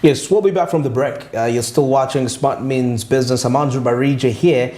Yes, we'll be back from the break. You're still watching Smart Means Business. Amanzu Barija here,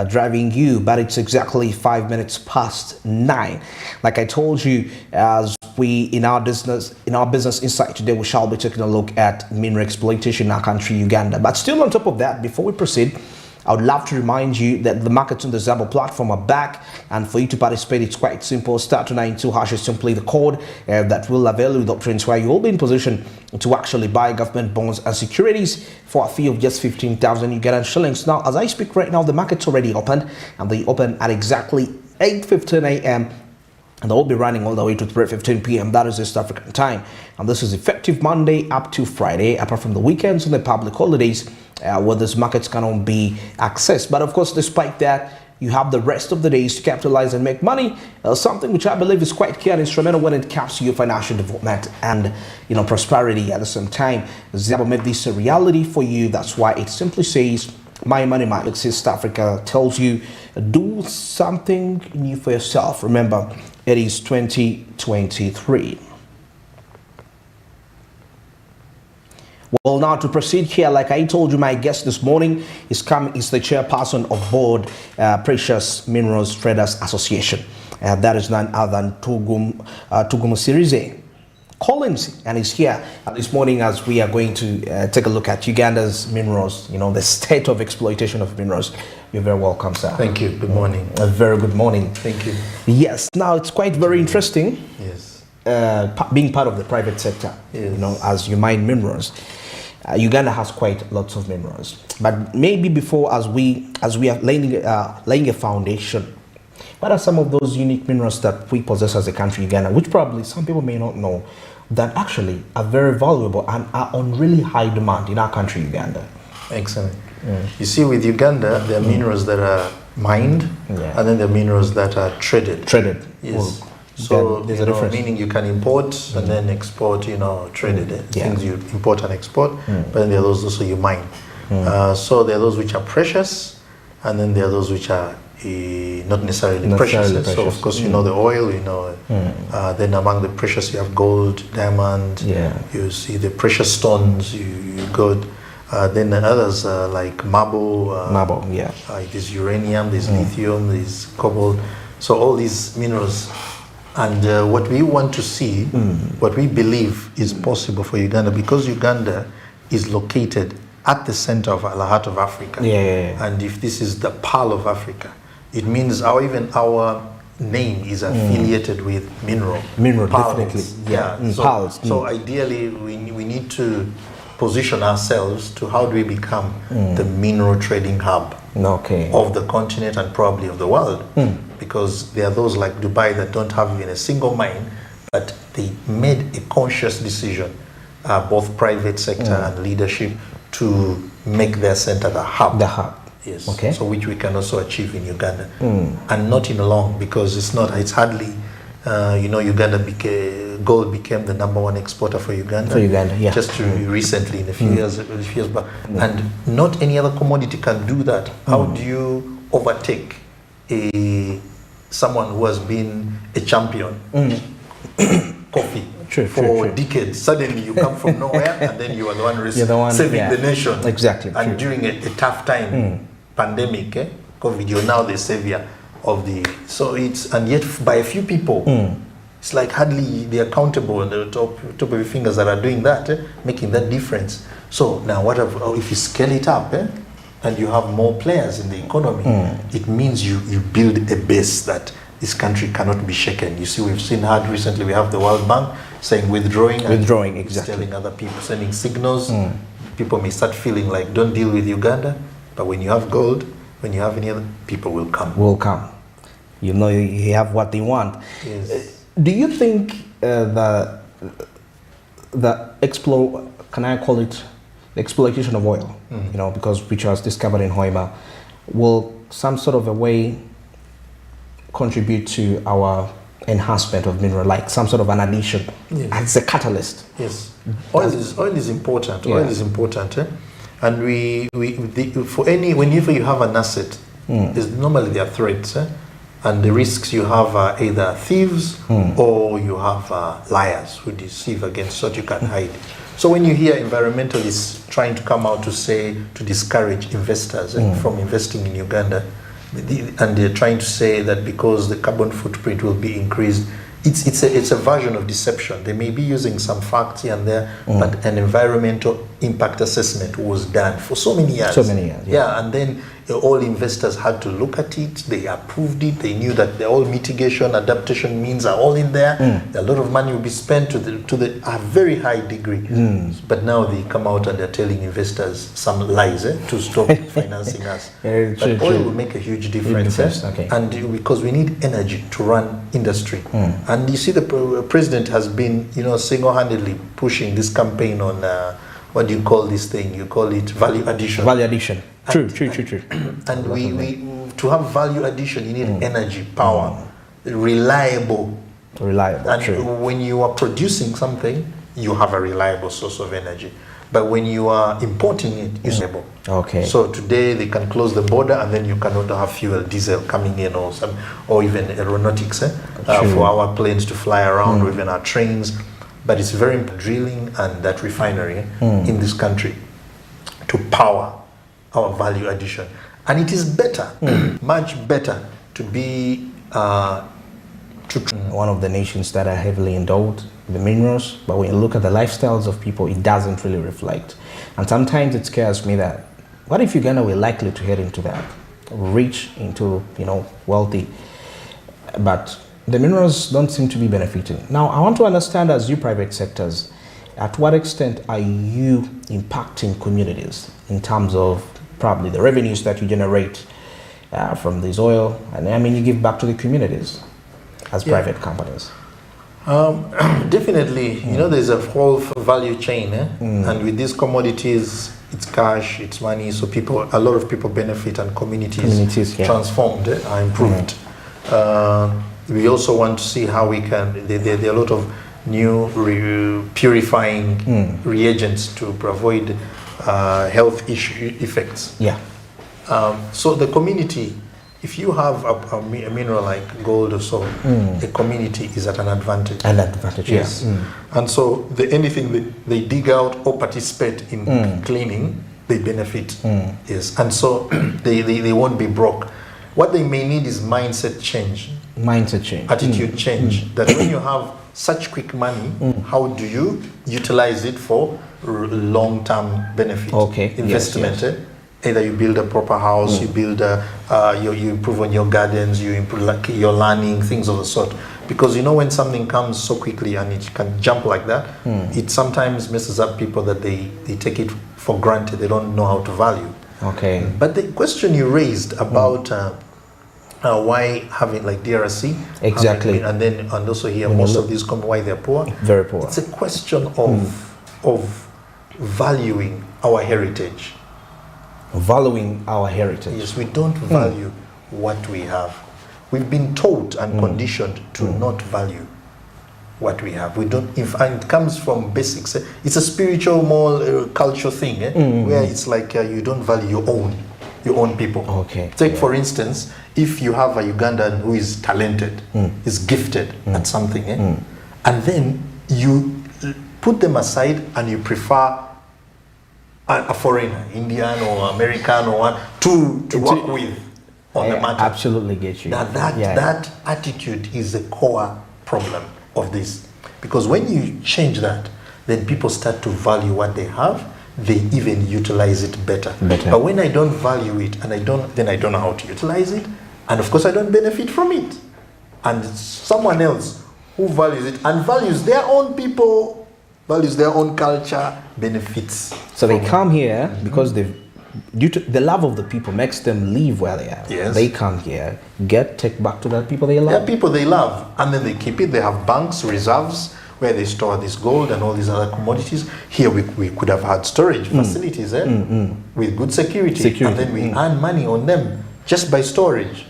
driving you, but it's exactly 5 minutes past 9. Like I told you, as we in our business insight today, we shall be taking a look at mineral exploitation in our country, Uganda. But still, on top of that, before we proceed, I would love to remind you that the markets on the Zabo platform are back, and for you to participate, it's quite simple. Star 292 hash is simply the code that will avail you the options where you will be in position to actually buy government bonds and securities for a fee of just 15,000 Ugandan shillings. Now, as I speak right now, the market's already opened, and they open at exactly 8:15 a.m. and they will be running all the way to 3:15 p.m. That is East African time, and this is effective Monday up to Friday, apart from the weekends and the public holidays, where these markets cannot be accessed. But of course, despite that, you have the rest of the days to capitalize and make money, something which I believe is quite key and instrumental when it comes to your financial development and prosperity at the same time. Zabo made this a reality for you. That's why it simply says, My Money Matters. East Africa tells you, do something new for yourself. Remember, it is 2023. Well, now to proceed here, like I told you, my guest this morning is the chairperson of board, Precious Minerals Traders Association. That is none other than Tugum Sirize Collins, and he's here this morning as we are going to take a look at Uganda's minerals, the state of exploitation of minerals. You're very welcome, sir. Thank you. Good morning. A very good morning. Thank you. Yes. Now, it's quite very interesting. Yes. Being part of the private sector, yes. As you mine minerals. Uganda has quite lots of minerals, but maybe before, as we are laying a foundation, what are some of those unique minerals that we possess as a country, Uganda, which probably some people may not know, that actually are very valuable and are on really high demand in our country, Uganda? Excellent. You see, with Uganda, there are minerals that are mined, and then there are minerals that are traded. Traded. Yes. Well, so, there's a difference. Meaning you can import and then export, traded things you import and export, but then there are those also you mine. So there are those which are precious, and then there are those which are not necessarily precious. So of course, the oil, then among the precious you have gold, diamond, you see the precious stones, you got, then the others like marble, there's uranium, there's lithium, there's cobalt. So all these minerals. And what we want to see, what we believe is possible for Uganda, because Uganda is located at the center of the heart of Africa. And if this is the pearl of Africa, it means our name is affiliated with mineral definitely. So ideally, we need to position ourselves to how do we become the mineral trading hub of the continent and probably of the world. Because there are those like Dubai that don't have even a single mine, but they made a conscious decision, both private sector and leadership, to make their center the hub. The hub. Yes. Okay. So which we can also achieve in Uganda, and not in long, because it's hardly, Uganda gold became the #1 exporter for Uganda. Just recently, in a few years back, and not any other commodity can do that. How do you overtake someone who has been a champion? Coffee. For decades. Suddenly you come from nowhere and then you are the one saving the nation. Exactly. And during a tough time, pandemic, COVID, you're now the savior of the. So and yet by a few people, it's like hardly they're accountable on the top of your fingers that are doing that, making that difference. So now if you scale it up, and you have more players in the economy, it means you build a base that this country cannot be shaken. You see, we've heard recently, we have the World Bank saying withdrawing, exactly. Telling other people, sending signals. People may start feeling like, don't deal with Uganda, but when you have gold, when you have any other, people will come. You have what they want. Yes. Do you think can I call it exploitation of oil, because which was discovered in Hoima, will some sort of a way contribute to our enhancement of mineral, like some sort of an addition as a catalyst? Yes. Oil is important. Oil is important. And whenever you have an asset, normally there are threats. And the risks you have are either thieves or you have liars who deceive against so you can hide. So when you hear environmentalists trying to come out to say, to discourage investors from investing in Uganda, and they're trying to say that because the carbon footprint will be increased, it's a version of deception. They may be using some facts here and there, but an environmental impact assessment was done for so many years. So many years, yeah. And then all investors had to look at it. They approved it. They knew that all mitigation, adaptation means are all in there. A lot of money will be spent to a very high degree. But now they come out and they're telling investors some lies to stop financing us. But oil will make a huge difference. Okay. And because we need energy to run industry. And you see the president has been, single-handedly pushing this campaign on, what do you call this thing? You call it value addition. Value addition. True. And we to have value addition, you need energy, power, reliable. And true. when you are producing something, you have a reliable source of energy. But when you are importing it, it's stable. Okay. So today they can close the border, and then you cannot have fuel, diesel coming in, or even aeronautics for our planes to fly around, or even our trains. But it's very important drilling and that refinery in this country to power our value addition. And it is better, much better, to be one of the nations that are heavily endowed with the minerals, but when you look at the lifestyles of people, it doesn't really reflect. And sometimes it scares me that, what if Uganda were likely to head into that, rich, into, wealthy, but the minerals don't seem to be benefiting. Now, I want to understand, as you private sectors, at what extent are you impacting communities in terms of probably the revenues that you generate from this oil, and you give back to the communities as private companies? Definitely, there's a whole value chain, and with these commodities, it's cash, it's money, so a lot of people benefit, and communities transformed, are improved. We also want to see how we can, there are a lot of new purifying reagents to avoid health effects. So the community, if you have a mineral like gold or so, the community is at an advantage. Yes. And so anything they dig out or participate in cleaning, they benefit. Yes. And so they won't be broke. What they may need is mindset change. Attitude change. That when you have such quick money, how do you utilize it for long-term benefit? Investment. Yes. Either you build a proper house, you build you improve on your gardens, you improve your learning, things of the sort. Because when something comes so quickly and it can jump like that, it sometimes messes up people that they take it for granted. They don't know how to value. But the question you raised about why having like DRC, and also here most of these come why they're poor. Very poor. It's a question of valuing our heritage. Yes, we don't value what we have. We've been taught and conditioned to not value what we have. We don't. And it comes from basics. It's a spiritual, more cultural thing, where it's like you don't value your own people. Take for instance, if you have a Ugandan who is talented, is gifted at something, and then you put them aside and you prefer a foreigner, Indian or American or one, to work with on the matter. Absolutely get you. That attitude is the core problem of this. Because when you change that, then people start to value what they have. They even utilize it better. But when I don't value it and I don't know how to utilize it, and of course I don't benefit from it. And someone else who values it and values their own people, values their own culture, benefits. So they come here because due to the love of the people makes them leave where they are. Yes. They come here, take back to that people they love. They are people they love, and then they keep it. They have banks, reserves, where they store this gold and all these other commodities. Here we could have had storage facilities with good security, and then we earn money on them just by storage.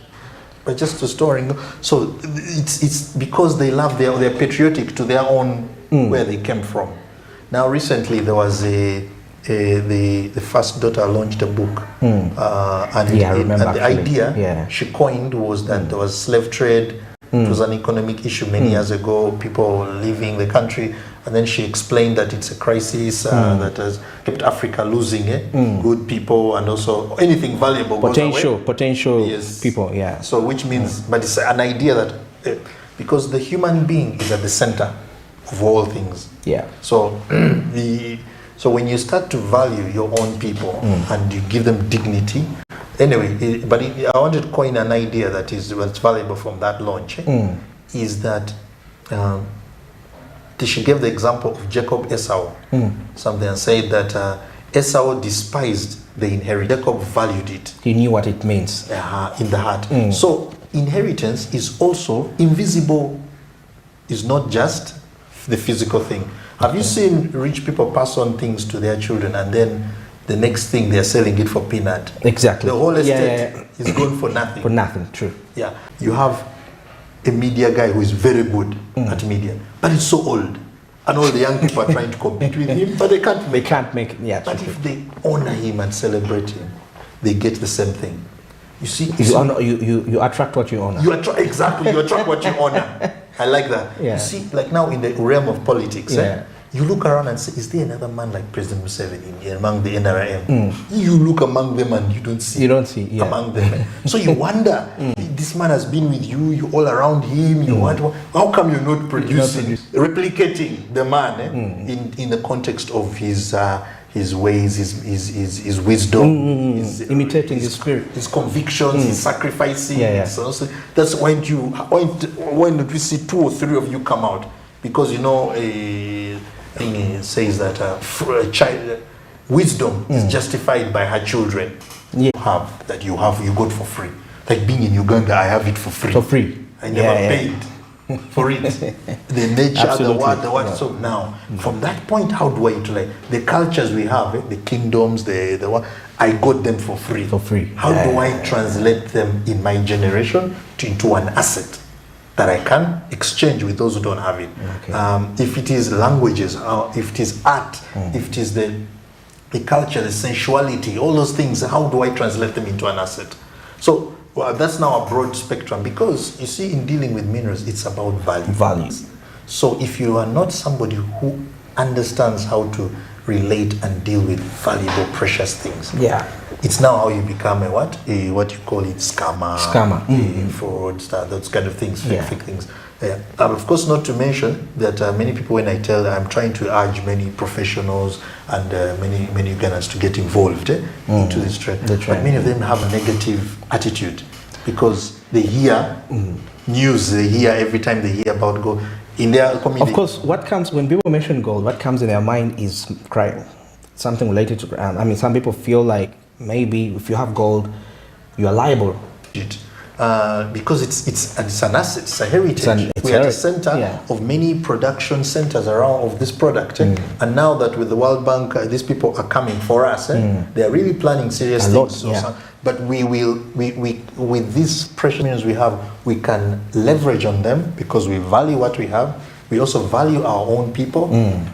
But just to storing. So it's because they love they're patriotic to their own where they came from. Now recently there was a the first daughter launched a book, and I remember and the idea she coined was that there was slave trade. It was an economic issue many years ago, people leaving the country, and then she explained that it's a crisis that has kept Africa losing good people, and also anything valuable potential yes. people, So which means, but it's an idea that because the human being is at the center of all things. So so when you start to value your own people and you give them dignity, anyway, I wanted to coin an idea that is what's valuable from that launch, is that she gave the example of Jacob Esau, something, and said that Esau despised the inheritance. Jacob valued it. He knew what it means. In the heart. So inheritance is also invisible, is not just the physical thing. Have you seen rich people pass on things to their children and then the next thing they're selling it for peanut? Exactly. The whole estate is going for nothing. For nothing, true. Yeah. You have a media guy who is very good at media, but he's so old. And all the young people are trying to compete with him, but they can't make it. But if they honor him and celebrate him, they get the same thing. You see, you attract what you honor. Exactly, you attract what you honor. I like that. You see, like now in the realm of politics, you look around and say, is there another man like President Museveni among the NRM? You look among them and you don't see among them. So you wonder, this man has been with you, you're all around him, how come you're not producing, replicating the man in the context of his ways, his wisdom, imitating his spirit, his convictions, his sacrificing. So that's when we see 2 or 3 of you come out, because thing says that wisdom is justified by her children. You got for free. Like being in Uganda, I have it for free. I never paid for it. The nature, the what. So now, from that point, how do I utilize the cultures we have, the kingdoms, the what? I got them for free. How do I translate them in my generation into an asset that I can exchange with those who don't have it? If it is languages, if it is art, if it is the culture, the sensuality, all those things, how do I translate them into an asset? So that's now a broad spectrum, because you see, in dealing with minerals, it's about values. So if you are not somebody who understands how to relate and deal with valuable, precious things, it's now how you become what you call it, scammer, fraudster, those kind of things, fake things. Of course, not to mention that many people, when I tell them, I'm trying to urge many professionals and many Ugandans to get involved into this trend. But many of them have a negative attitude, because they hear news, they hear every time they hear about gold in their community. Of course, what comes when people mention gold, what comes in their mind is crime, something related to crime. I mean, some people feel like maybe if you have gold, you are liable. Because it's an asset, it's a heritage. We are at the center of many production centers around of this product. And now that with the World Bank, these people are coming for us. They are really planning serious things. But we with these precious minerals we have, we can leverage on them, because we value what we have. We also value our own people.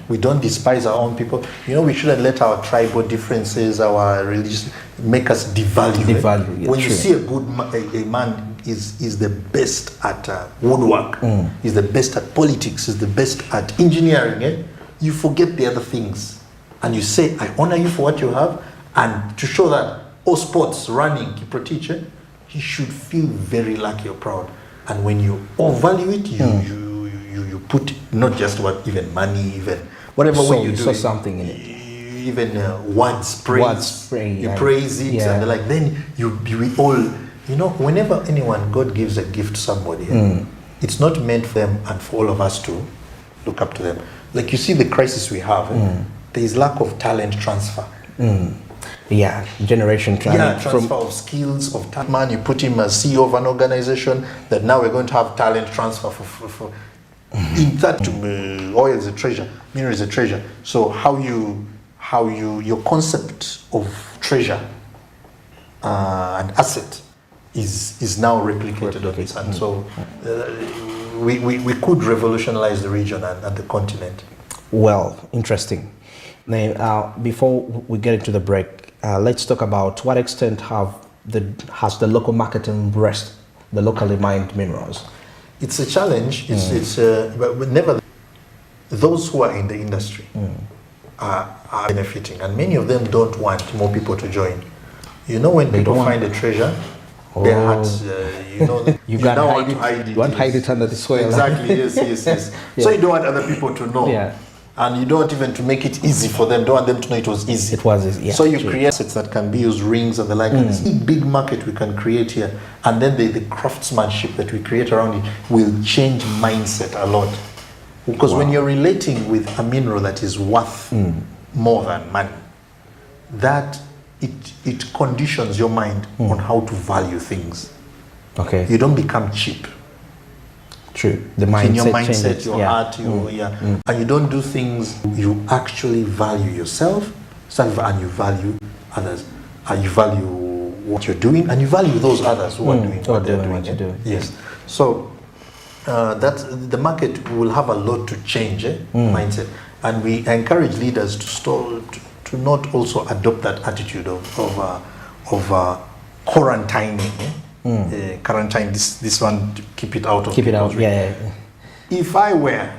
We don't despise our own people. We shouldn't let our tribal differences, our religious, make us devalue. When you see a man is the best at woodwork, is the best at politics, is the best at engineering, you forget the other things. And you say, I honor you for what you have. And to show that, sports, running, Kiprotich, he should feel very lucky or proud. And when you all value it, you put not just even money, even whatever way you do something in it, even words, praise, you praise it, and then we all, whenever God gives a gift to somebody, it's not meant for them and for all of us to look up to them. Like you see the crisis we have, there is lack of talent transfer. Generation transfer of skills, of talent. Man, you put him as CEO of an organization, that now we're going to have talent transfer for in that oil is a treasure, mineral is a treasure. So how your concept of treasure and asset is now replicated on this, and so we could revolutionize the region and the continent. Well, interesting. Now, before we get into the break, let's talk about to what extent has the local market embraced the locally mined minerals? It's a challenge. But never. Those who are in the industry are benefiting, and many of them don't want more people to join. You know, when people find a treasure, their hearts, you now want to hide it. You want to hide it under the soil. Exactly. Yes. Yeah. So you don't want other people to know. Yeah. And you don't want even to make it easy for them. Don't want them to know it was easy. It was easy. Yeah, so you create assets that can be used, rings and the like. And this big market we can create here, and then the craftsmanship that we create around it will change mindset a lot. Because when you're relating with a mineral that is worth more than money, that it conditions your mind on how to value things. Okay. You don't become cheap. True. The mindset in your mindset, changes. your heart, and you don't do things. You actually value yourself, and you value others, and you value what you're doing, and you value those others who are doing what they're doing. Yes. So that the market will have a lot to change mindset, and we encourage leaders to not also adopt that attitude of quarantining. Quarantine this one, keep it out of keep it out. Yeah. If I were,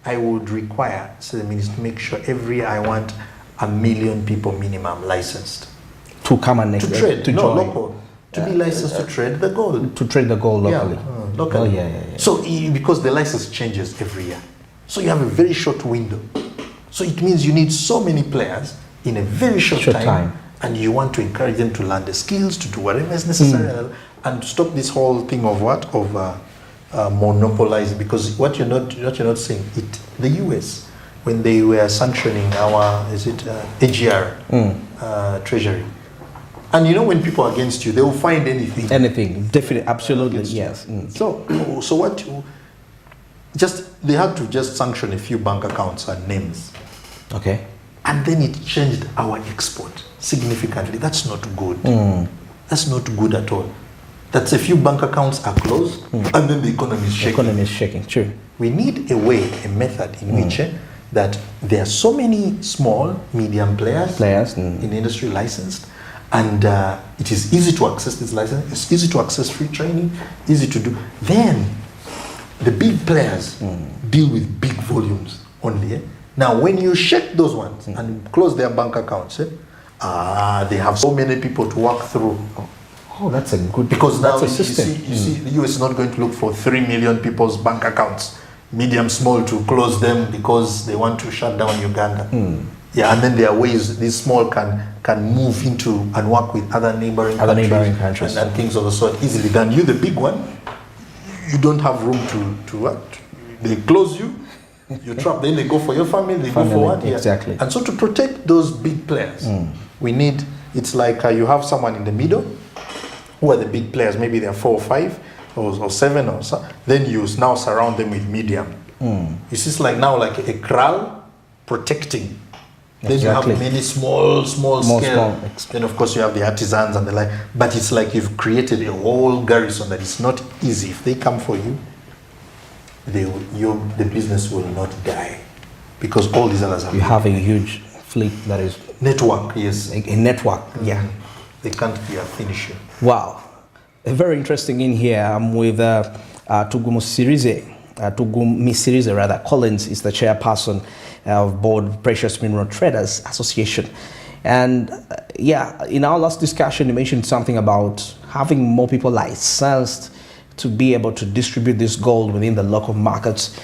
I would require the minister to make sure I want 1 million people minimum licensed to come and trade. To local. To be licensed to trade the gold. To trade the gold locally. Locally. Oh, yeah. So because the license changes every year, so you have a very short window. So it means you need so many players in a very short time. And you want to encourage them to learn the skills, to do whatever is necessary, and stop this whole thing of monopolizing. Because what you're not saying, the US, when they were sanctioning our AGR treasury, and when people are against you, they will find anything. Anything, definitely, absolutely, yes. So they had to just sanction a few bank accounts and names. Okay. And then it changed our export significantly. That's not good. That's not good at all. That's a few bank accounts are closed, and then the economy is shaking. The economy is shaking, true. We need a method in which that there are so many small, medium players in the industry licensed, and it is easy to access this license. It's easy to access free training, easy to do. Then the big players deal with big volumes only. Now, when you shake those ones and close their bank accounts, they have so many people to work through. Oh, that's a good. Because now that's a system. You see, the US is not going to look for 3 million people's bank accounts, medium, small, to close them because they want to shut down Uganda. Yeah, and then there are ways these small can move into and work with other neighboring countries and things of the sort easily. Than you, the big one, you don't have room to what? They close you. You trap, then they go for your family, they go for what? Exactly. And so to protect those big players, we need, it's like you have someone in the middle, who are the big players, maybe there are 4 or 5 or 7 or so, then you now surround them with medium. It's just like now like a kraal protecting. Then you have many small scale. Then of course you have the artisans and the like, but it's like you've created a whole garrison that is not easy. If they come for you, the business will not die, because all these others have a huge fleet that is network. Yes, a network. Yeah, they can't be a finisher. Wow, very interesting in here. I'm with Tugumi Sirize rather. Collins is the chairperson of Board Precious Mineral Traders Association, and in our last discussion, you mentioned something about having more people licensed to be able to distribute this gold within the local markets,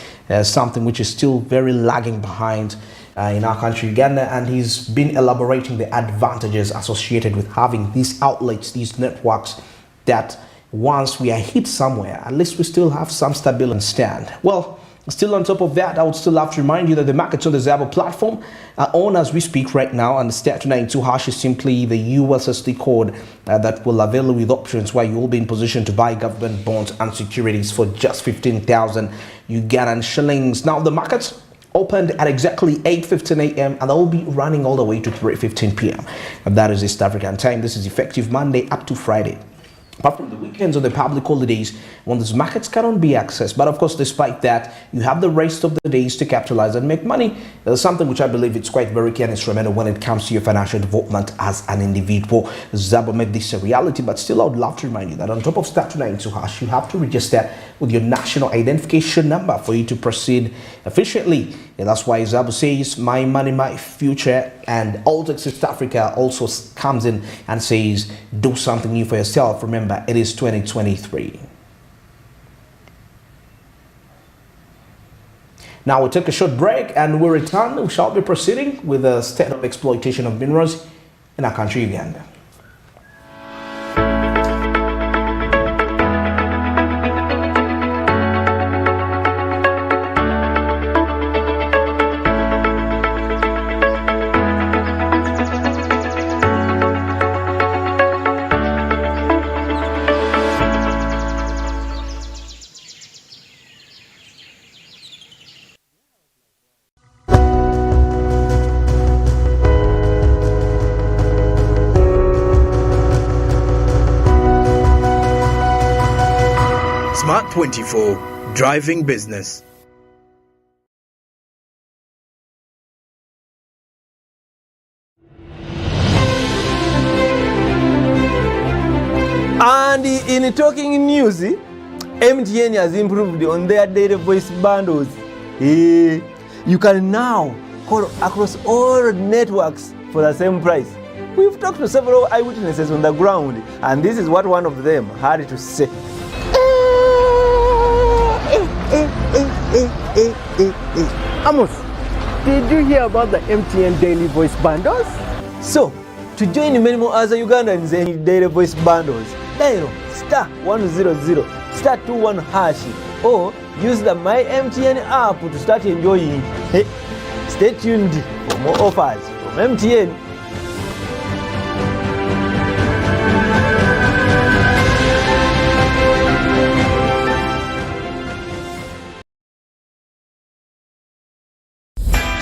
something which is still very lagging behind in our country, Uganda, and he's been elaborating the advantages associated with having these outlets, these networks, that once we are hit somewhere, at least we still have some stability stand. Well, still on top of that, I would still have to remind you that the markets on the Zabo platform are on as we speak right now, and the *292# is simply the USSD code that will avail you with options where you will be in position to buy government bonds and securities for just 15,000 Ugandan shillings. Now, the markets opened at exactly 8:15 a.m. and they will be running all the way to 3:15 p.m. And that is East African time. This is effective Monday up to Friday. apart from the weekends or the public holidays when these markets cannot be accessed. But of course, despite that, you have the rest of the days to capitalize and make money. Something which I believe it's quite very key and instrumental when it comes to your financial development as an individual. Zabo made this a reality, but still I would love to remind you that on top of star 292 hash, you have to register with your national identification number for you to proceed efficiently. And that's why Zabo says my money, my future, and Altex East Africa also comes in and says do something new for yourself. Remember, it is 2023. Now we'll take a short break and we'll return. We shall be proceeding with the state of exploitation of minerals in our country, Uganda. Smart 24, driving business. And in talking news, MTN has improved on their data voice bundles. You can now call across all networks for the same price. We've talked to several eyewitnesses on the ground, and this is what one of them had to say. Amos, did you hear about the MTN daily voice bundles? So, to join many more other Ugandans in daily voice bundles, dial *100 *21# or use the My MTN app to start enjoying. Stay tuned for more offers from MTN.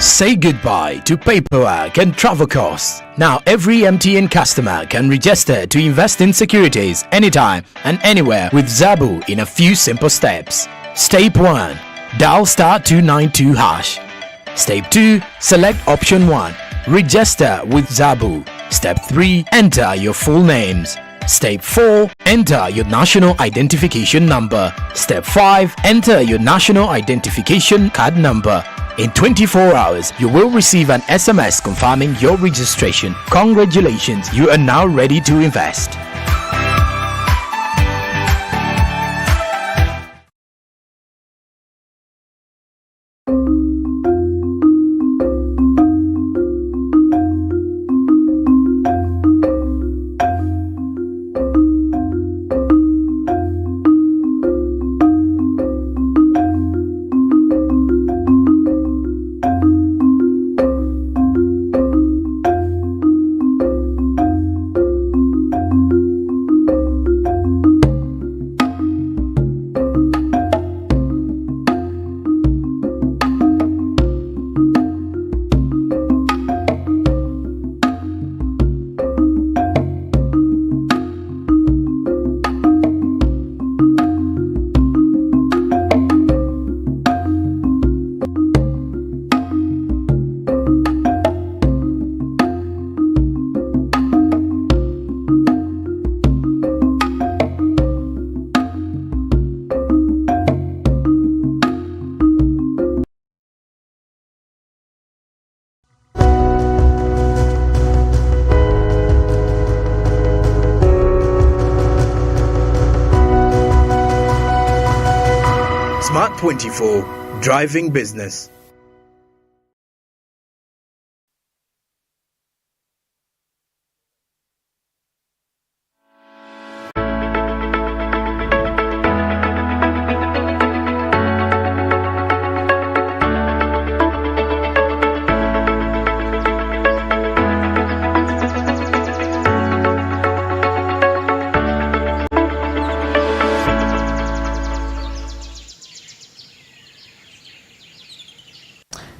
Say goodbye to paperwork and travel costs. Now every MTN customer can register to invest in securities anytime and anywhere with Zabu in a few simple steps. Step 1. Dial *292#. Step 2. Select option 1. Register with Zabu. Step 3. Enter your full names. Step 4. Enter your national identification number. Step 5. Enter your national identification card number. In 24 hours, you will receive an SMS confirming your registration. Congratulations, you are now ready to invest. Smart 24, driving business.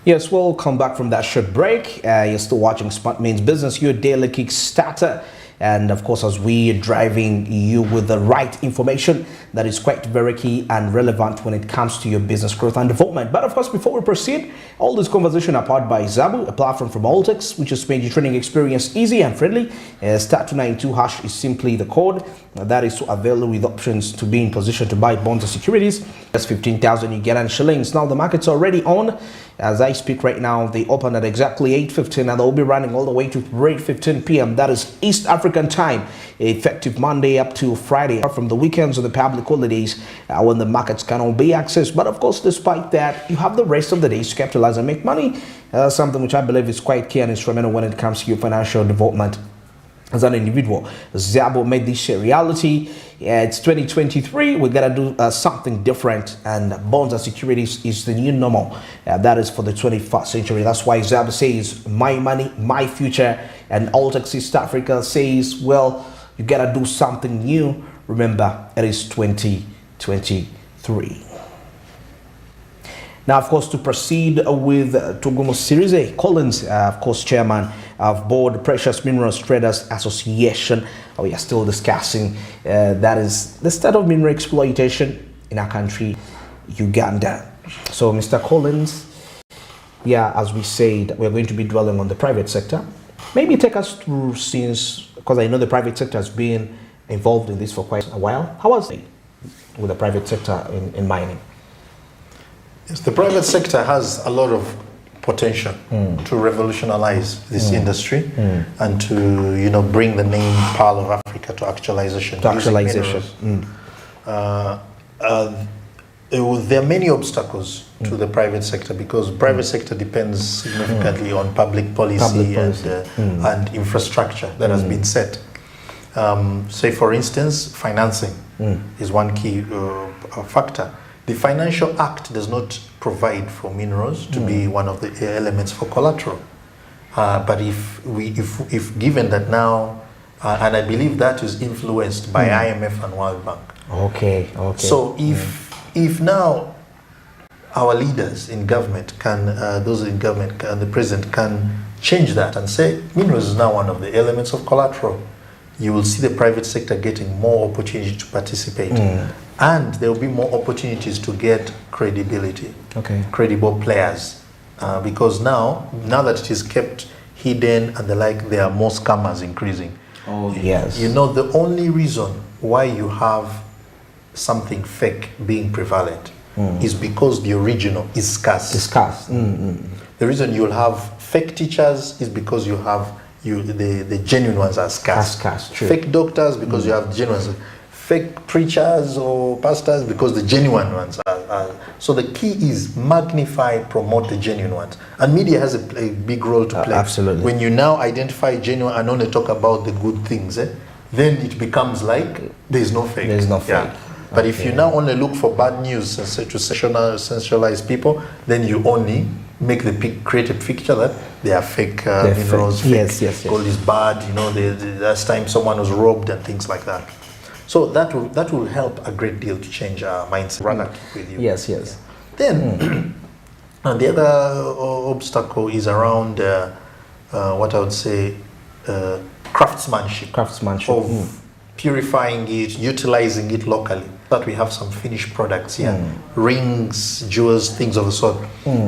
Yes, we'll come back from that short break. You're still watching Smart Means Business, your daily Kickstarter. And of course, as we are driving you with the right information that is quite very key and relevant when it comes to your business growth and development. But of course, before we proceed, all this conversation are powered by Zabu, a platform from Altex, which has made your trading experience easy and friendly. Star 292 hash is simply the code that is to avail with options to be in position to buy bonds and securities. That's 15,000 Ugandan shillings. Now the market's already on. As I speak right now, they open at exactly 8:15 and they'll be running all the way to 8:15 p.m. That is East African time, effective Monday up to Friday, apart from the weekends or the public holidays when the markets cannot be accessed. But of course, despite that, you have the rest of the days to capitalize and make money, something which I believe is quite key and instrumental when it comes to your financial development as an individual. Zabo made this a reality. It's 2023. We gotta do something different, and bonds and securities is the new normal. That is for the 21st century. That's why Zabo says my money, my future, and Altex East Africa says, well, you gotta do something new. Remember, it is 2023. Now, of course, to proceed with Tugumu Series, Collins, of course, chairman of Board Precious Minerals Traders Association. We are still discussing that is the state of mineral exploitation in our country, Uganda. So, Mr. Collins, yeah, as we said, we're going to be dwelling on the private sector. Maybe take us through since, because I know the private sector has been involved in this for quite a while. How was it with the private sector in mining? Yes, the private sector has a lot of potential to revolutionize this industry and to bring the name Pearl of Africa to actualization. To actualization. There are many obstacles to the private sector because private sector depends significantly on public policy. And infrastructure that has been set. Say, for instance, financing is one key factor. The Financial Act does not provide for minerals to be one of the elements for collateral. But if given that now, and I believe that is influenced by IMF and World Bank. Okay. So if now our leaders in government can, those in government and the president can change that and say minerals is now one of the elements of collateral, you will see the private sector getting more opportunity to participate. And there will be more opportunities to get credibility, credible players. Because now that it is kept hidden and the like, there are more scammers increasing. Oh, yes. The only reason why you have something fake being prevalent is because the original is scarce. The reason you'll have fake teachers is because you have the genuine ones are scarce. True. Fake doctors because you have genuine ones. Fake preachers or pastors because the genuine ones are. So the key is magnify, promote the genuine ones. And media has a big role to play. Absolutely. When you now identify genuine and only talk about the good things, then it becomes like there's no fake. There's no fake. But if you now only look for bad news and to sensationalize people, then you only make create a picture that they are fake minerals. Fake. Fake. Yes. Gold is bad. The last time someone was robbed and things like that. So that will help a great deal to change our mindset. Rather with you. Yes. Then and the other obstacle is around what I would say craftsmanship. Of purifying it, utilizing it locally. That we have some finished products here, rings, jewels, things of the sort.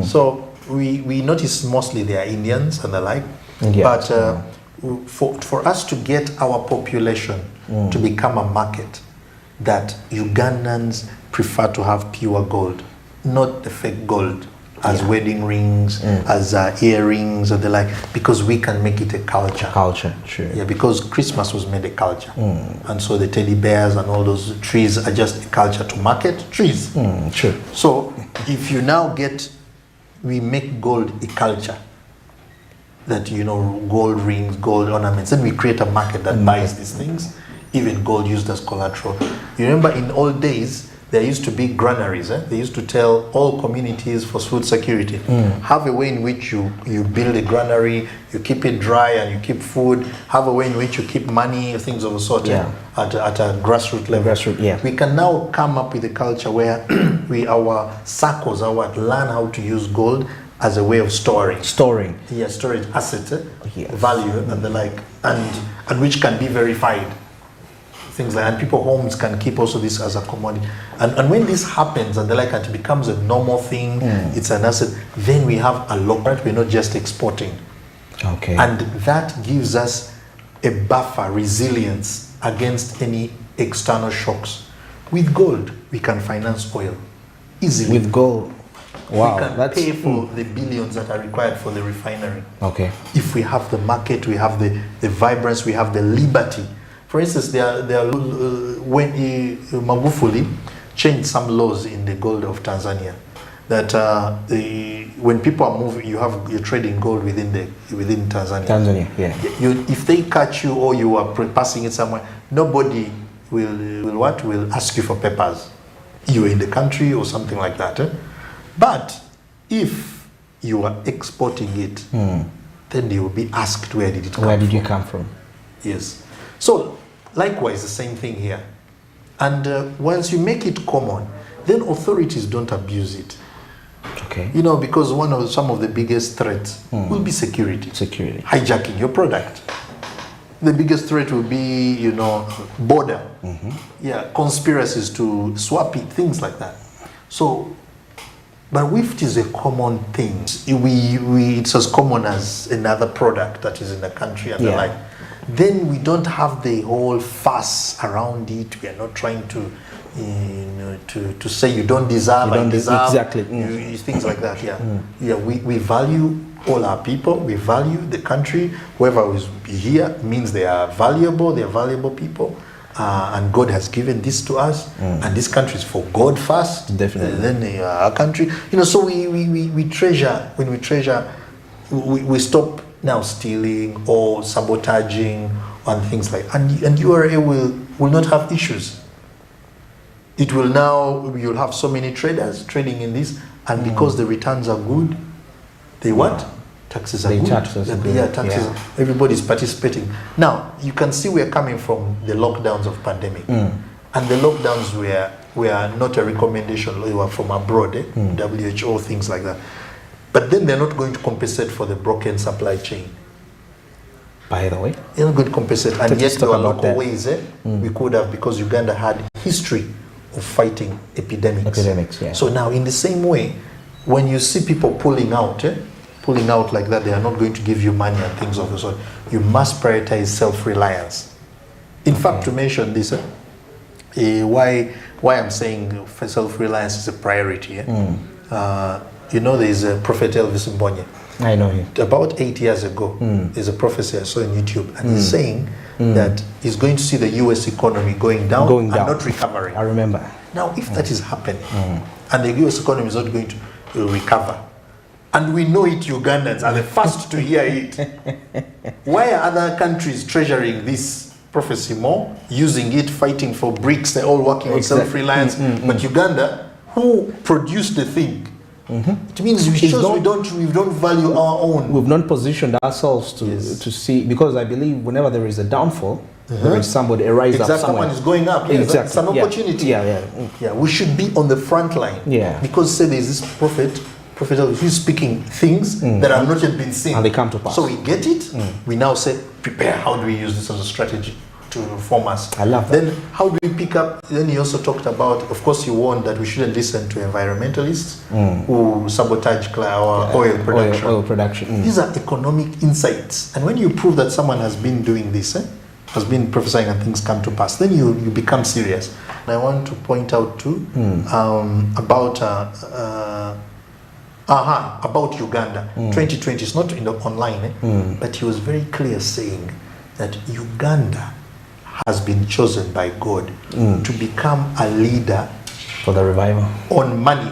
So we notice mostly they are Indians and the like. But for us to get our population to become a market that Ugandans prefer to have pure gold, not the fake gold, as wedding rings, as earrings or the like, because we can make it a culture. Sure. Yeah, because Christmas was made a culture. And so the teddy bears and all those trees are just a culture to market trees. Sure. So if you now we make gold a culture, that, gold rings, gold ornaments, then we create a market that buys these things, even gold used as collateral. You remember in old days, there used to be granaries. They used to tell all communities for food security, have a way in which you build a granary, you keep it dry and you keep food, have a way in which you keep money, things of the sort at a grassroots level. We can now come up with a culture where our circles learn how to use gold as a way of storing. Storing. Yeah, storage asset, Yes. value and the like, and which can be verified. Things like, and people homes can keep also this as a commodity. And when this happens and the like, and it becomes a normal thing, it's an asset, then we have a local, we're not just exporting. Okay. And that gives us a buffer, resilience against any external shocks. With gold, we can finance oil easily. With gold. Wow. We can pay for the billions that are required for the refinery. Okay. If we have the market, we have the vibrance, we have the liberty. For instance, when Magufuli changed some laws in the gold of Tanzania, that when people are moving, you're trading gold within Tanzania. Tanzania, yeah. If they catch you or you are passing it somewhere, nobody will ask you for papers. You're in the country or something like that. But if you are exporting it, then you will be asked, where did it come from? Where did you come from? Yes. So likewise, the same thing here. And once you make it common, then authorities don't abuse it. Okay. You know, because some of the biggest threats will be security. Security. Hijacking your product. The biggest threat will be, border. Yeah, conspiracies to swap it, things like that. So, but if it is a common thing, it's as common as another product that is in the country and the like, then we don't have the whole fuss around it. We are not trying to say you don't deserve, I deserve. Exactly. Things like that, Yeah, we value all our people. We value the country. Whoever is here means they are valuable people. And God has given this to us. And this country is for God first. Definitely. Then our country. So we treasure, when we treasure, we stop now stealing or sabotaging and things like that. And URA will not have issues. It will now, you'll have so many traders trading in this, and because the returns are good, they what? Taxes are good. Taxes are good. Yeah, taxes. Yeah. Everybody's participating. Now, you can see we're coming from the lockdowns of pandemic. And the lockdowns were not a recommendation, they were from abroad, WHO, things like that. But then they're not going to compensate for the broken supply chain. By the way, they're not going to compensate. And yet there are local ways we could have, because Uganda had history of fighting epidemics. Yeah. So now, in the same way, when you see people pulling out like that, they are not going to give you money and things of the sort. You must prioritize self-reliance. In fact, to mention this, why I'm saying self-reliance is a priority. There is a Prophet Elvis Mbonye. I know him. About 8 years ago, there's a prophecy I saw on YouTube, and he's saying that he's going to see the US economy going down and not recovering. I remember. Now, if that is happening, and the US economy is not going to recover, and we know it, Ugandans are the first to hear it, why are other countries treasuring this prophecy more, using it, fighting for BRICS, they're all working on self-reliance, but Uganda, who produced the thing, it means we don't value our own. We've not positioned ourselves to see, because I believe whenever there is a downfall, there is somebody, a rise up somewhere. Someone is going up. Yeah, exactly. It's an opportunity. Yeah, we should be on the front line. Yeah. Because say there's this prophet who's speaking things that have not yet been seen. And they come to pass. So we get it. We now say, prepare. How do we use this as a strategy to reform us? I love that. Then how do we pick up? Then he also talked about, of course, you warned that we shouldn't listen to environmentalists who sabotage our oil production. Oil production. These are economic insights. And when you prove that someone has been doing this, has been prophesying and things come to pass, then you become serious. And I want to point out too about Uganda. 2020 is not in the online, but he was very clear saying that Uganda has been chosen by God to become a leader for the revival on money.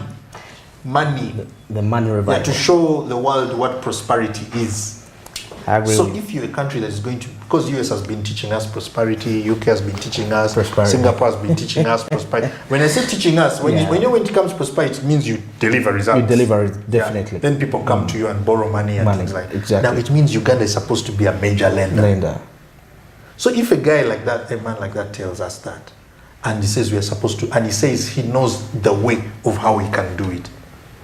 The money revival. Yeah, to show the world what prosperity is. I agree. So if you're a country that is going to, because US has been teaching us prosperity, UK has been teaching us prosperity, Singapore has been teaching us prosperity. When I say teaching us, when it comes to prosperity, it means you deliver results. You deliver it, definitely. Then people come to you and borrow money and things like that. Exactly. Now it means Uganda is supposed to be a major lender. So if a guy like that, a man like that tells us that, and he says we are supposed to, and he says he knows the way of how we can do it,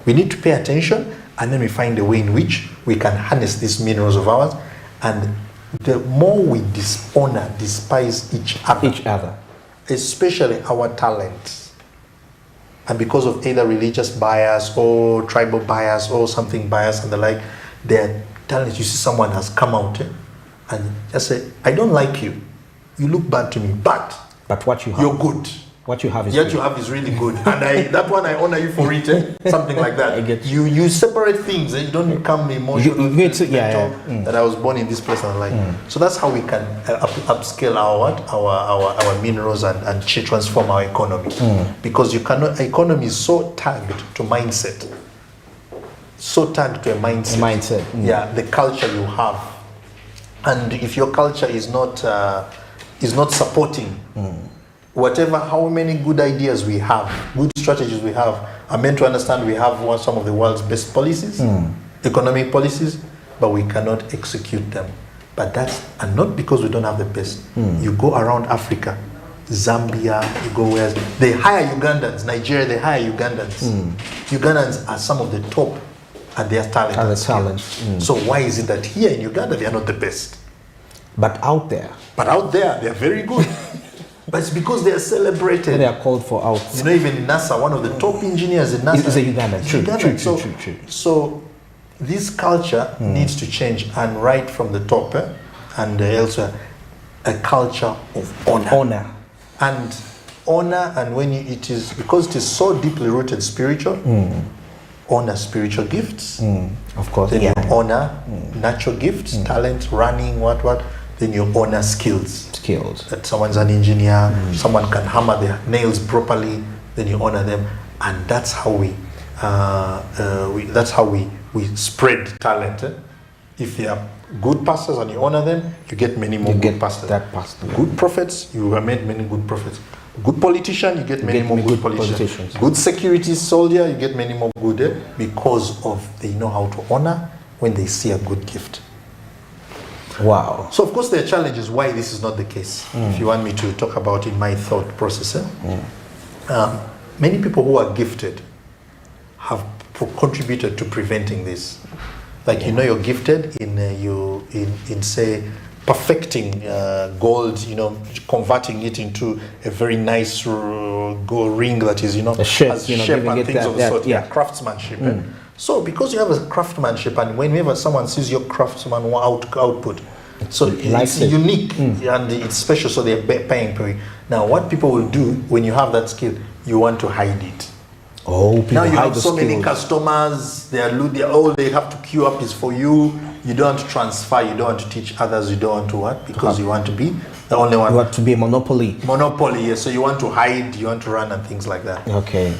we need to pay attention and then we find a way in which we can harness these minerals of ours. And the more we dishonor, despise each other, especially our talents, and because of either religious bias or tribal bias or something bias and the like, their talents, you see someone has come out and just say, I don't like you, you look bad to me, but what you have, you're good. What you have is yet good. You have is really good, and that one I honor you for it. Something like that. I get you separate things. You don't become emotional. That I was born in this place and like. So that's how we can upscale our minerals and transform our economy. Because you cannot. Economy is so tagged to mindset. So tagged to a mindset. Yeah, the culture you have, and if your culture is not supporting. Whatever, how many good ideas we have, good strategies we have, are meant to understand we have some of the world's best policies, economic policies, but we cannot execute them. But and not because we don't have the best. You go around Africa, Zambia, you go where they hire Ugandans, Nigeria, they hire Ugandans. Ugandans are some of the top at their talent. So why is it that here in Uganda they are not the best? But out there they are very good. But it's because they are celebrated. They are called for out. You know, even in NASA, one of the top engineers in NASA is a Ugandan. True. So this culture needs to change, and right from the top, and also a culture of honor. And when it is, because it is so deeply rooted spiritual, honor spiritual gifts. Of course. Then you honor natural gifts, talent, running, what. Then you honor skills. That someone's an engineer, someone can hammer their nails properly. Then you honor them, and that's how we spread talent. If they are good pastors and you honor them, you get many more good pastors. Good prophets, you have made many good prophets. Good politician, you get many more good politicians. Good security soldier, you get many more good because of they know how to honor when they see a good gift. Wow. So of course there are challenges why this is not the case. If you want me to talk about in my thought process, many people who are gifted have contributed to preventing this. Like you're gifted in say perfecting gold, converting it into a very nice gold ring that is a shape, has shape and things of the sort. Craftsmanship. So because you have a craftsmanship, and whenever someone sees your craftsman output, so it's unique and it's special, so they're paying for it. Now what people will do when you have that skill, you want to hide it. Now you have so many customers, they have to queue up is for you. You don't want to transfer, you don't want to teach others, you don't want to what? Because you want to be the only one. You want to be a monopoly. Yes. So you want to hide, you want to run and things like that. Okay.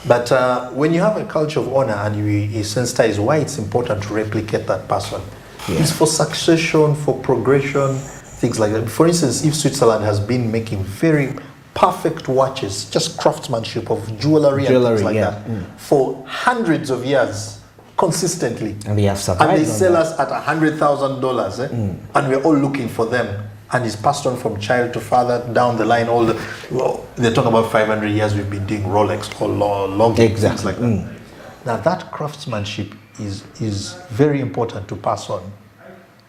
But when you have a culture of honor and you sensitize why it's important to replicate that person, it's for succession, for progression, things like that. For instance, if Switzerland has been making very perfect watches, just craftsmanship of jewelry and things like that, for hundreds of years, consistently, and they have survived, and they sell us at $100,000, and we're all looking for them. And it's passed on from child to father down the line. They're talking about 500 years we've been doing Rolex or logging, things like that. Now that craftsmanship is very important to pass on,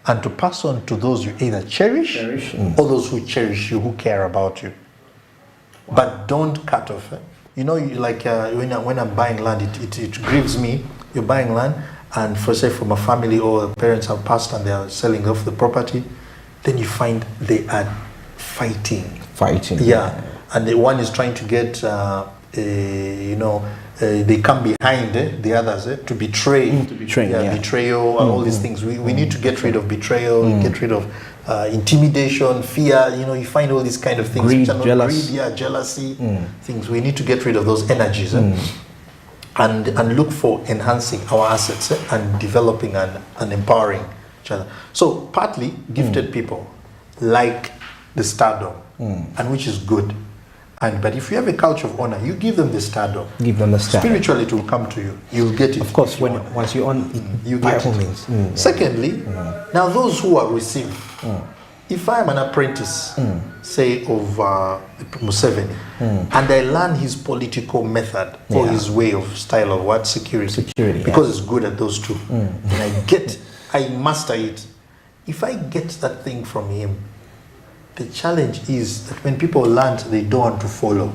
and to pass on to those you either cherish or those who cherish you, who care about you. But don't cut off. When I'm buying land, it grieves me. You're buying land, and from a family or parents have passed and they are selling off the property. Then you find they are fighting. And the one is trying to get, they come behind the others to betray. Betrayal, all these things. We need to get rid of betrayal, get rid of intimidation, fear. You find all these kind of things. Greed, jealousy, things. We need to get rid of those energies and look for enhancing our assets and developing and empowering. So partly gifted people like the stardom, and which is good. But if you have a culture of honor, you give them the stardom. Spiritually, it will come to you. You'll get it. Of course, once you own it, you get it. Secondly, now those who are received, if I'm an apprentice, say of Museveni, and I learn his political method or his way of style of what security, because it's good at those two, and I master it. If I get that thing from him, the challenge is that when people learn, they don't want to follow.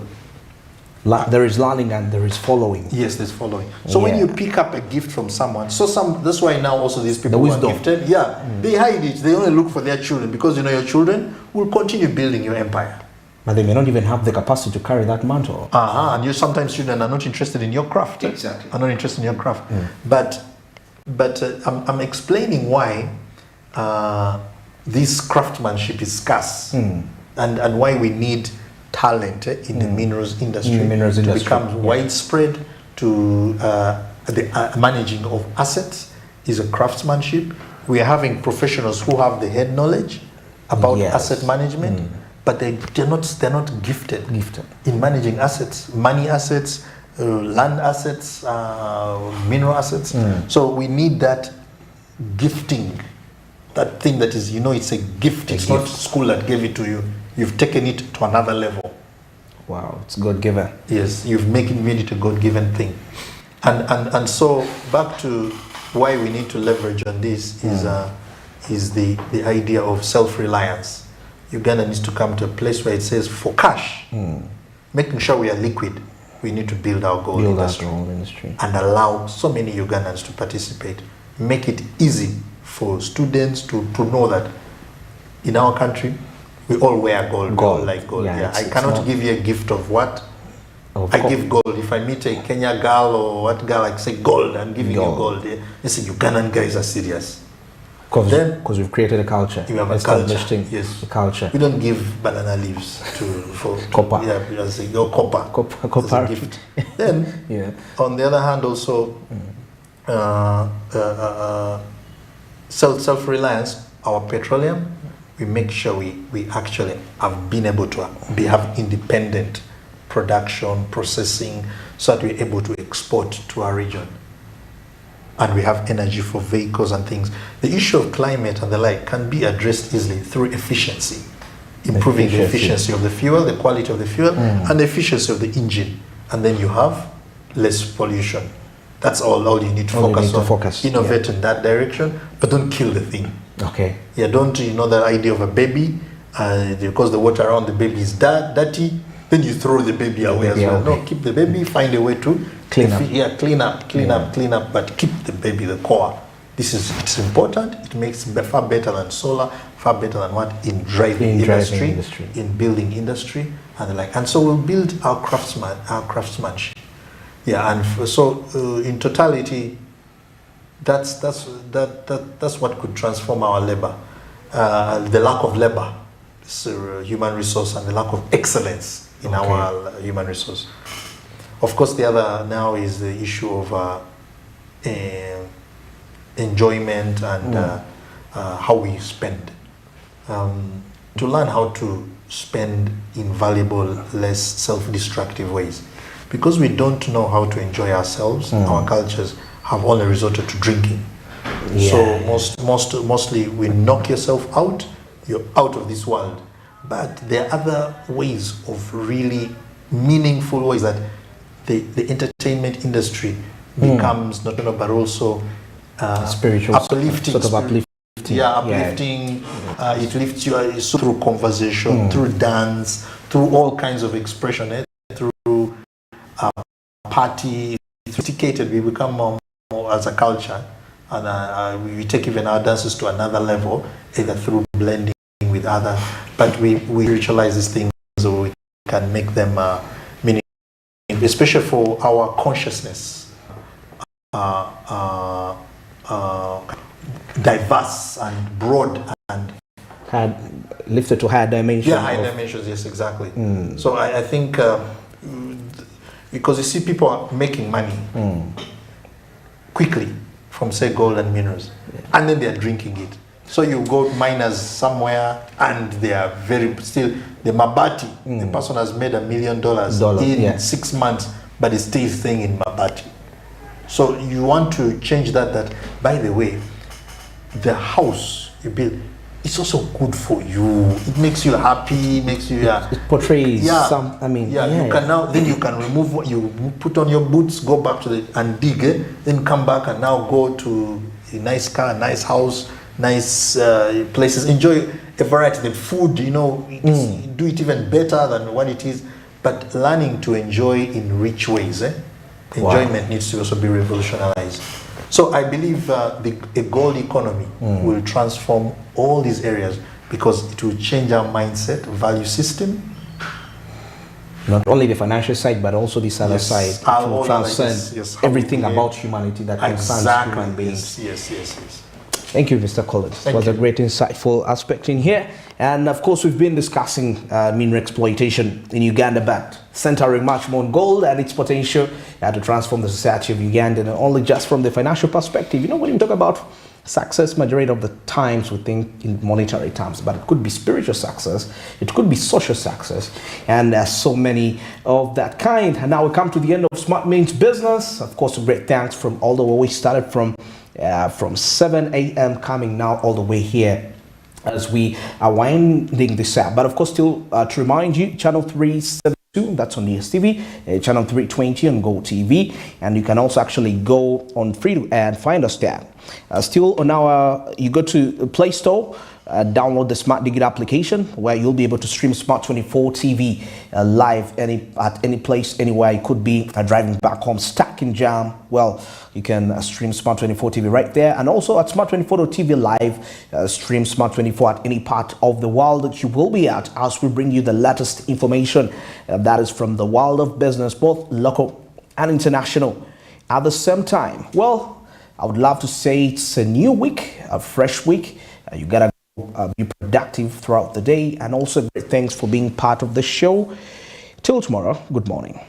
There is learning and there is following. Yes, there's following. So when you pick up a gift from someone, that's why now also these people who are gifted, they hide it. They only look for their children, because you know your children will continue building your empire. But they may not even have the capacity to carry that mantle. And sometimes children are not interested in your craft. Exactly. Are not interested in your craft. But I'm explaining why this craftsmanship is scarce, and why we need talent in the minerals industry, to become widespread. To the managing of assets is a craftsmanship. We are having professionals who have the head knowledge about asset management, but they're not gifted in managing assets, money assets, land assets, mineral assets. So we need that gifting, that thing that is, it's a gift. It's not school that gave it to you. You've taken it to another level. Wow, it's God-given. Yes, you've made it a God-given thing. And so back to why we need to leverage on this is the idea of self-reliance. Uganda needs to come to a place where it says, for cash, making sure we are liquid, we need to build our gold industry and allow so many Ugandans to participate. Make it easy for students to know that in our country, we all wear gold. Gold. I cannot give you a gift of what? I give gold. If I meet a Kenya girl or what girl, I say gold. I'm giving you gold. They say Ugandan guys are serious. Because we've created a culture. You have a culture. Yes. A culture. We don't give banana leaves for copper. Yeah, I say copper. As a gift. Then, on the other hand, also self-reliance, our petroleum. We make sure we actually have been able to have independent production, processing, so that we're able to export to our region. And we have energy for vehicles and things. The issue of climate and the like can be addressed easily through efficiency, improving the efficiency of the fuel, the quality of the fuel, and the efficiency of the engine. And then you have less pollution. That's all you need to focus on. Innovate in that direction, but don't kill the thing. Okay. Yeah, don't that idea of a baby, because the water around the baby is dirty, then you throw the baby away as well. No, keep the baby, find a way to clean up, but keep the baby, the core. It's important. It makes far better than solar, far better than what in driving industry, in building industry, and the like. And so we'll build our craftsmanship. Yeah, and so in totality, that's what could transform our labor. The lack of labor, human resource, and the lack of excellence in our human resource. Of course, the other now is the issue of enjoyment and how we spend. To learn how to spend in valuable, less self-destructive ways. Because we don't know how to enjoy ourselves, our cultures have only resorted to drinking. Mostly we knock yourself out, you're out of this world. But there are other ways of really meaningful ways that the entertainment industry becomes not only but also spiritual, uplifting. Sort of uplifting. Yeah, uplifting. It lifts you through conversation, through dance, through all kinds of expression, through party. Sophisticated, we become more as a culture, and we take even our dances to another level, either through blending with other. But we ritualize these things so we can make them meaningful, especially for our consciousness. Diverse and broad and lifted to higher dimensions. Yeah, higher dimensions. Yes, exactly. So I think because you see people are making money quickly from say gold and minerals, and then they are drinking it. So you go miners somewhere and they are still the Mabati. The person has made $1 million in 6 months, but is still staying in Mabati. So you want to change that. By the way, the house you build, it's also good for you. It makes you happy, makes you It portrays some. I mean, you can now, then you can remove what you put on your boots, go back to and dig it, then come back and now go to a nice car, nice house, nice places, enjoy a variety. The food, do it even better than what it is. But learning to enjoy in rich ways, enjoyment needs to also be revolutionized. So I believe a gold economy will transform all these areas because it will change our mindset, value system. Not only the financial side, but also this other side. It will transcend everything about humanity that concerns human beings. Yes. Thank you, Mr. Collins. It was a great, insightful aspect in here. And of course, we've been discussing mineral exploitation in Uganda, but centering much more on gold and its potential to transform the society of Uganda, and only just from the financial perspective. When you talk about success, majority of the times we think in monetary terms, but it could be spiritual success, it could be social success, and there's so many of that kind. And now we come to the end of Smart Means Business. Of course, great thanks from all the way we started from 7 a.m. coming now all the way here as we are winding this up. But of course, still to remind you, channel 372, that's on DSTV, channel 320 on GOTV, and you can also actually go on free and find us there. Still on our, you go to Play Store, download the Smart Digit application where you'll be able to stream Smart 24 TV live at any place, anywhere. You could be driving back home, stuck in jam. Well, you can stream Smart 24 TV right there. And also at Smart24.tv live, stream Smart 24 at any part of the world that you will be at, as we bring you the latest information that is from the world of business, both local and international at the same time. Well, I would love to say it's a new week, a fresh week. You gotta be productive throughout the day, and also great thanks for being part of the show. Till tomorrow, good morning.